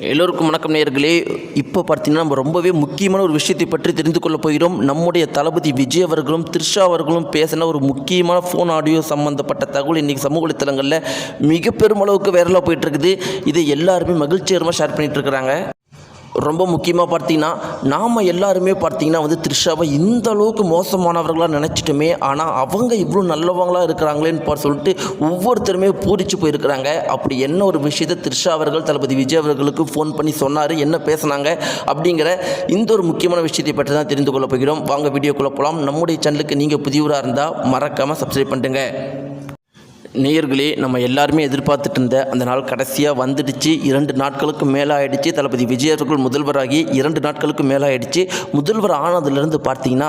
எல்லோருக்கும் வணக்கம் நேயர்களே. இப்போ பார்த்தீங்கன்னா நம்ம ரொம்பவே முக்கியமான ஒரு விஷயத்தை பற்றி தெரிந்து கொள்ள போகிறோம். நம்முடைய தளபதி விஜய் அவர்களும் த்ரிஷா அவர்களும் பேசின ஒரு முக்கியமான ஃபோன் ஆடியோ சம்மந்தப்பட்ட தகவல் இன்றைக்கி சமூக வலைத்தளங்களில் மிக பெருமளவுக்கு வைரலாக போயிட்டுருக்குது. இதை எல்லாருமே மகிழ்ச்சிகரமாக ஷேர் பண்ணிகிட்டு இருக்கிறாங்க. ரொம்ப முக்கியமாக பார்த்தீங்கன்னா நாம் எல்லாருமே பார்த்தீங்கன்னா த்ரிஷாவை இந்த அளவுக்கு மோசமானவர்களாக நினச்சிட்டுமே, ஆனால் அவங்க இவ்வளோ நல்லவங்களாக இருக்கிறாங்களேன்னு சொல்லிட்டு ஒவ்வொருத்தருமே பூரிச்சு போயிருக்கிறாங்க. அப்படி என்ன ஒரு விஷயத்தை த்ரிஷா அவர்கள் தளபதி விஜய் அவர்களுக்கு ஃபோன் பண்ணி சொன்னார், என்ன பேசினாங்க அப்படிங்கிற இந்த ஒரு முக்கியமான விஷயத்தை பற்றி தான் தெரிந்து கொள்ள போகிறோம். வாங்க வீடியோக்குள்ளே போகலாம். நம்முடைய சேனலுக்கு நீங்கள் புதியவராக இருந்தால் மறக்காமல் சப்ஸ்கிரைப் பண்ணிட்டுங்க. நேயர்களே, நம்ம எல்லாருமே எதிர்பார்த்துட்டு இருந்த அந்த நாள் கடைசியாக வந்துடுச்சு. 2 நாட்களுக்கு மேலே ஆகிடுச்சு. தளபதி விஜய் அவர்கள் முதல்வராகி 2 நாட்களுக்கு மேலே ஆகிடுச்சு. முதல்வர் ஆனதுலேருந்து பார்த்தீங்கன்னா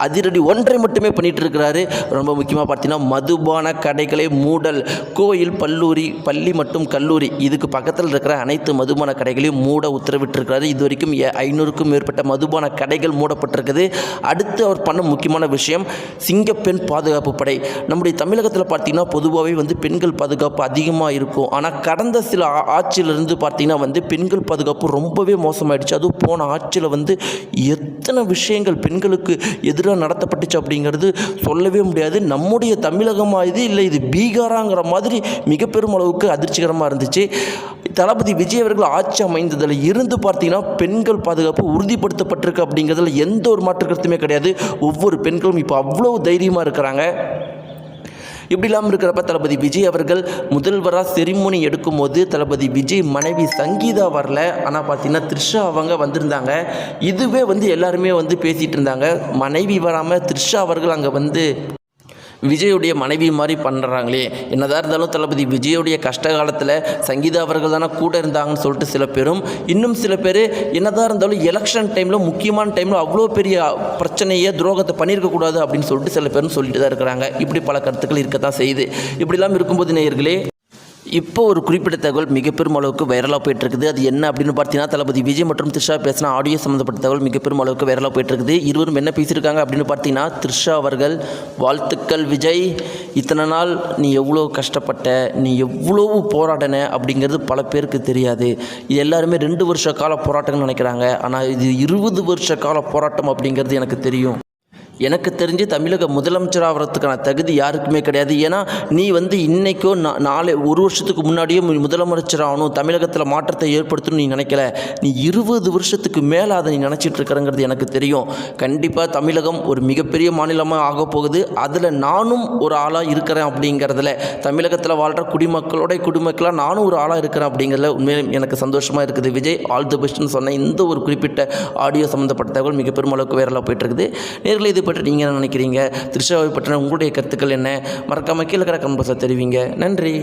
அதிரடி ஒன்றை மட்டுமே பண்ணிகிட்டு இருக்கிறாரு. ரொம்ப முக்கியமாக பார்த்தீங்கன்னா மதுபான கடைகளை மூடல், கோயில், பள்ளி மற்றும் கல்லூரி இதுக்கு பக்கத்தில் இருக்கிற அனைத்து மதுபான கடைகளையும் மூட உத்தரவிட்டிருக்கிறாரு. இது வரைக்கும் 500க்கும் மேற்பட்ட மதுபான கடைகள் மூடப்பட்டிருக்குது. அடுத்து அவர் பண்ண முக்கியமான விஷயம் சிங்கப்பெண் பாதுகாப்பு படை. நம்முடைய தமிழகத்தில் பார்த்தீங்கன்னா பொதுவாகவே பெண்கள் பாதுகாப்பு அதிகமாக இருக்கும். ஆனால் கடந்த சில ஆட்சியிலிருந்து பார்த்தீங்கன்னா பெண்கள் பாதுகாப்பு ரொம்பவே மோசமாயிடுச்சு. அதுவும் போன ஆட்சியில் எத்தனை விஷயங்கள் பெண்களுக்கு எதிராக நடத்தப்பட்டுச்சு அப்படிங்கிறது சொல்லவே முடியாது. நம்முடைய தமிழகமாக இது இல்லை, இது பீகாராங்கிற மாதிரி மிக பெரும் அளவுக்கு அதிர்ச்சிகரமாக இருந்துச்சு. தளபதி விஜய் அவர்கள் ஆட்சி அமைந்ததில் இருந்து பார்த்தீங்கன்னா பெண்கள் பாதுகாப்பு உறுதிப்படுத்தப்பட்டிருக்கு அப்படிங்கிறதுல எந்த ஒரு மாற்று கருத்துமே கிடையாது. ஒவ்வொரு பெண்களும் இப்போ அவ்வளோ தைரியமாக இருக்கிறாங்க. இப்படி இல்லாமல் இருக்கிறப்ப தளபதி விஜய் அவர்கள் முதல்வராக செரிமோனி எடுக்கும்போது தளபதி விஜய் மனைவி சங்கீதா வரல. ஆனால் பார்த்தீங்கன்னா த்ரிஷா அவங்க வந்திருந்தாங்க. இதுவே எல்லாருமே பேசிகிட்டு இருந்தாங்க. மனைவி வராமல் த்ரிஷா அவர்கள் அங்கே விஜயுடைய மனைவி மாதிரி பண்ணுறாங்களே. என்னதான் இருந்தாலும் தளபதி விஜயுடைய கஷ்ட காலத்தில் சங்கீதா அவர்கள் தானே கூட இருந்தாங்கன்னு சொல்லிட்டு சில பேரும், இன்னும் சில பேர் என்னதான் இருந்தாலும் எலெக்ஷன் டைமில் முக்கியமான டைமில் அவ்வளோ பெரிய பிரச்சனையை துரோகத்தை பண்ணியிருக்கக்கூடாது அப்படின்னு சொல்லிட்டு சில பேரும் சொல்லிட்டு தான் இருக்கிறாங்க. இப்படி பல கருத்துக்கள் இருக்கத்தான் செய்யுது. இப்படிலாம் இருக்கும்போது நேயர்களே, இப்போ ஒரு குறிப்பிட்ட தகவல் மிக பெரும் அளவுக்கு வைரலாக போயிட்டுருக்குது. அது என்ன அப்படின்னு பார்த்தீங்கன்னா தளபதி விஜய் மற்றும் த்ரிஷா பேசின ஆடியோ சம்மந்தப்பட்ட தகவல் மிக பெரும் அளவுக்கு வைரலாக போயிட்டுருக்குது. இருவரும் என்ன பேசியிருக்காங்க அப்படின்னு பார்த்தீங்கன்னா, த்ரிஷா அவர்கள் வாழ்த்துக்கள் விஜய், இத்தனை நாள் நீ எவ்வளோ கஷ்டப்பட்ட, நீ எவ்வளவு போராடின அப்படிங்கிறது பல பேருக்கு தெரியாது. இது எல்லாருமே 2 வருஷ கால போராட்டம்னு நினைக்கிறாங்க. ஆனால் இது 20 வருஷ கால போராட்டம் அப்படிங்கிறது எனக்கு தெரியும். எனக்கு தெரிஞ்சு தமிழக முதலமைச்சராகிறதுக்கான தகுதி யாருக்குமே கிடையாது. ஏன்னா நீ இன்றைக்கோ நாளை 1 வருஷத்துக்கு முன்னாடியே முதலமைச்சர் ஆகணும், தமிழகத்தில் மாற்றத்தை ஏற்படுத்தணும்னு நீ நினைக்கல. நீ 20 வருஷத்துக்கு மேலே அதை நீ நினச்சிட்டு இருக்கிறங்கிறது எனக்கு தெரியும். கண்டிப்பாக தமிழகம் ஒரு மிகப்பெரிய மாநிலமாக ஆக போகுது. அதில் நானும் ஒரு ஆளாக இருக்கிறேன் அப்படிங்கிறதுல, தமிழகத்தில் வாழ்கிற குடிமக்களாக நானும் ஒரு ஆளாக இருக்கிறேன் அப்படிங்கிறதுல உண்மையிலும் எனக்கு சந்தோஷமாக இருக்குது. விஜய் ஆல் தி பெஸ்ட்னு சொன்ன இந்த ஒரு குறிப்பிட்ட ஆடியோ சம்மந்தப்பட்ட தகவல் மிக பெரும் அளவுக்கு வைரலாக போயிட்டுருக்குது. நேரில் இது பற்றி நீங்கள் என்ன நினைக்கிறீங்க? த்ரிஷாவை பற்றின உங்களுடைய கருத்துக்கள் என்ன? மறக்காமல் கீழே கமெண்ட் பாக்ஸில் தெரிவிங்க. நன்றி.